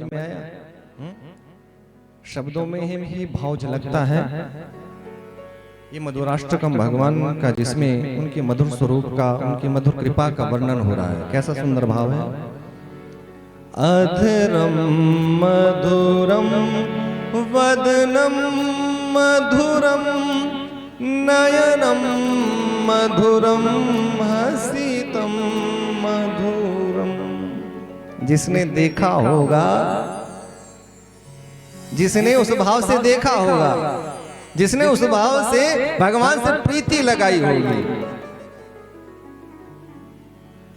में आया? शब्दों में ही भाव झलकता है। ये मधुराष्टकम भगवान का, जिसमें उनके मधुर स्वरूप का, उनकी मधुर कृपा का वर्णन हो रहा है। कैसा सुंदर भाव है। अधरम मधुरम वदनम मधुरम नयनम मधुरम हसितम मधुरम। जिसने देखा होगा, जिसने उस भाव से देखा होगा, जिसने उस भाव से भगवान से प्रीति लगाई होगी,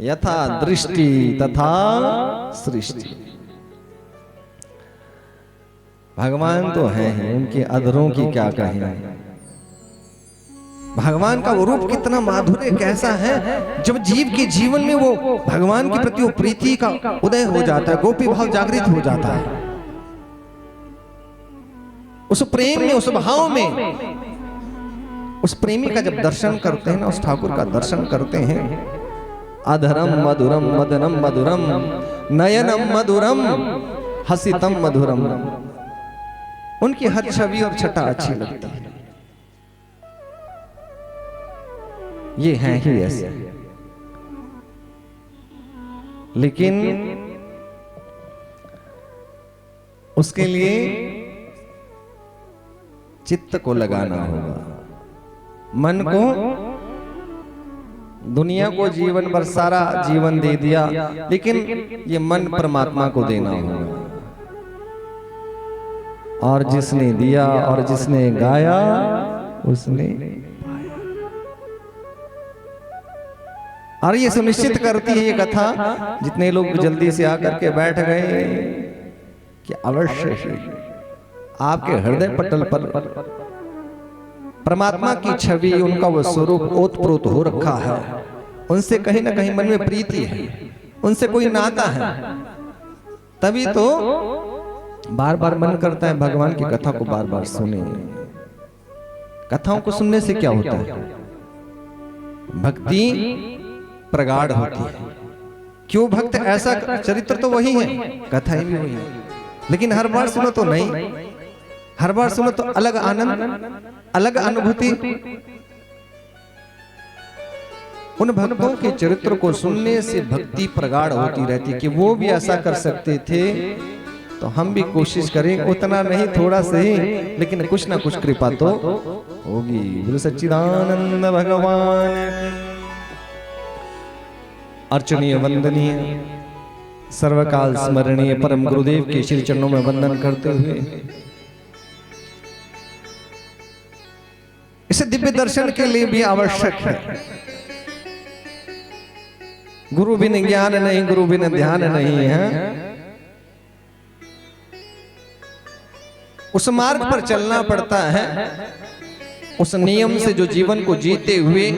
यथा दृष्टि तथा सृष्टि। भगवान तो है ही, उनके अधरों की क्या कहें। भगवान का वो रूप कितना माधुर्य कैसा है। जब जीव के जीवन में वो भगवान के प्रति वो प्रीति का उदय हो जाता है, गोपी भाव जागृत हो जाता है, उस प्रेम में, उस भाव में, उस प्रेमी का जब दर्शन करते हैं ना, उस ठाकुर का दर्शन करते हैं, अधरम मधुरम मदनम मधुरम नयनम मधुरम हसितम मधुरम, उनकी हर छवि और छटा अच्छी लगती है। ये हैं ही ऐसे। लेकिन उसके लिए चित्त को लगाना होगा, मन को। दुनिया को जीवन भर सारा जीवन दे दिया, लेकिन ये मन परमात्मा को देना होगा। और जिसने दिया और जिसने गाया उसने पाया। और ये सुनिश्चित करती है ये कथा, जितने लोग जल्दी से आकर के बैठ गए, कि अवश्य ही आपके हृदय पटल पर परमात्मा की छवि, उनका वो स्वरूप ओतप्रोत हो रखा है। उनसे कहीं ना कहीं मन में प्रीति है, उनसे कोई नाता है। तभी तो बार बार मन करता है भगवान की कथा को बार बार सुने। कथाओं को सुनने से क्या होता है? भक्ति प्रगाढ़ होती है। क्यों भक्त ऐसा, चरित्र तो वही है, कथाएं भी वही है, लेकिन हर बार सुनो तो नहीं, हर बार सुनो तो अलग आनंद, अलग अनुभूति। उन भक्तों के चरित्र को सुनने से भक्ति प्रगाढ़ होती रहती, कि वो भी ऐसा कर सकते थे तो हम भी कोशिश करें। उतना नहीं, थोड़ा सही, लेकिन कुछ ना कुछ कृपा तो होगी। बोलो सच्चिदानंद भगवान। अर्चनीय वंदनीय सर्वकाल स्मरणीय परम गुरुदेव के श्री चरणों में वंदन करते हुए इसे दिव्य दर्शन के लिए भी आवश्यक है। गुरु बिन ज्ञान नहीं, गुरु बिन ध्यान नहीं है। उस मार्ग पर चलना पड़ता है, उस नियम से जो जीवन को जीते हुए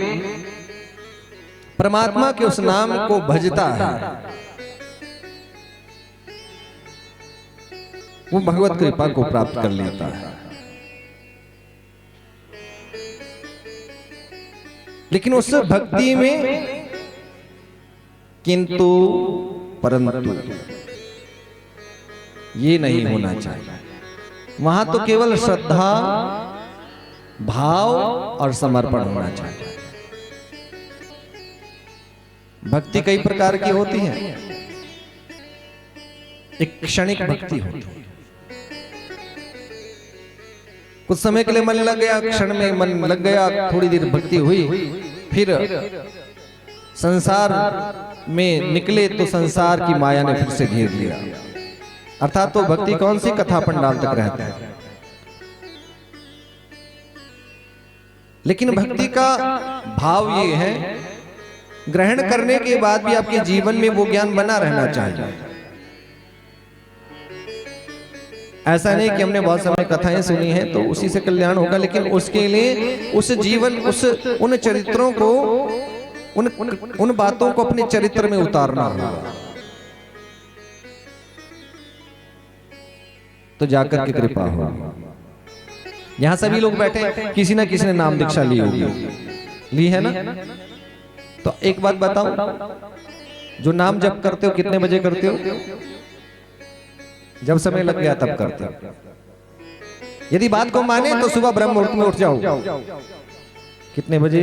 परमात्मा के उस नाम को भजता है, वो भगवत कृपा को प्राप्त कर लेता है। लेकिन उस भक्ति में किंतु परंतु ये नहीं होना चाहिए। वहां तो केवल श्रद्धा, भाव और समर्पण होना चाहिए। भक्ति कई प्रकार की होती है। एक क्षणिक भक्ति होती है, कुछ समय के लिए मन लग गया, क्षण में मन लग गया, थोड़ी देर भक्ति हुई, फिर संसार में निकले तो संसार की माया ने फिर से घेर लिया। अर्थात तो भक्ति कौन सी कथा पंडाल तक रहता है। लेकिन भक्ति का भाव ये है, ग्रहण करने के बाद भी आपके जीवन में वो ज्ञान बना रहना चाहिए। ऐसा नहीं कि हमने बहुत समय कथाएं सुनी हैं तो उसी से कल्याण होगा, लेकिन उसके लिए उस जीवन, उन चरित्रों को, उन बातों को अपने चरित्र में उतारना होगा, तो जाकर के कृपा हो। यहां सभी लोग बैठे, किसी ना किसी ने नाम दीक्षा ली होगी, ली है ना? तो एक बात बताओ, जो नाम जप करते हो कितने बजे करते हो? जब समय लग गया तब करते। यदि बात को माने तो सुबह ब्रह्म मुहूर्त में उठ जाओ। कितने बजे?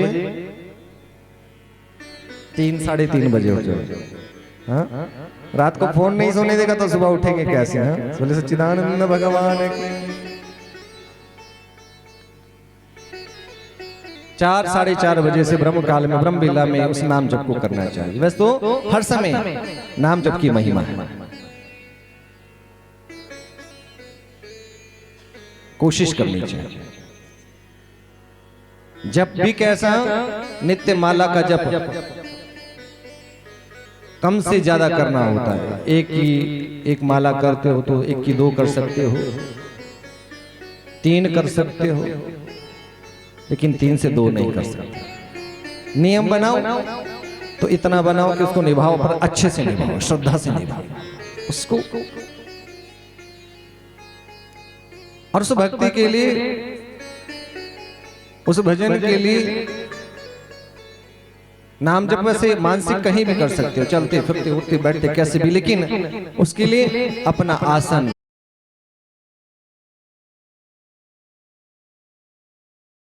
3 साढ़े 3 बजे उठ जाओ। हाँ? रात को फोन नहीं सोने देगा तो सुबह उठेंगे कैसे? हाँ? बोले सच्चिदानंद भगवान की। 4 साढ़े 4 बजे से ब्रह्म काल में ब्रह्म बेला में उस नाम जप को करना चाहिए। वैसे तो हर समय नाम जप की महिमा है, कोशिश करनी चाहिए। जप भी कैसा? नित्य माला का जप कम से ज्यादा करना होता है। एक माला करते हो तो 1 की 2 कर सकते हो, 3 कर सकते हो, लेकिन 3 से 2 नहीं कर सकते। नियम बनाओ तो इतना बनाओ कि उसको निभाओ, पर अच्छे से निभाओ, श्रद्धा से निभाओ उसको। और उस भक्ति के लिए, उस भजन के लिए नाम जप में से मानसिक कहीं भी कर सकते हो, चलते फिरते उठते बैठते कैसे भी, लेकिन उसके लिए अपना आसन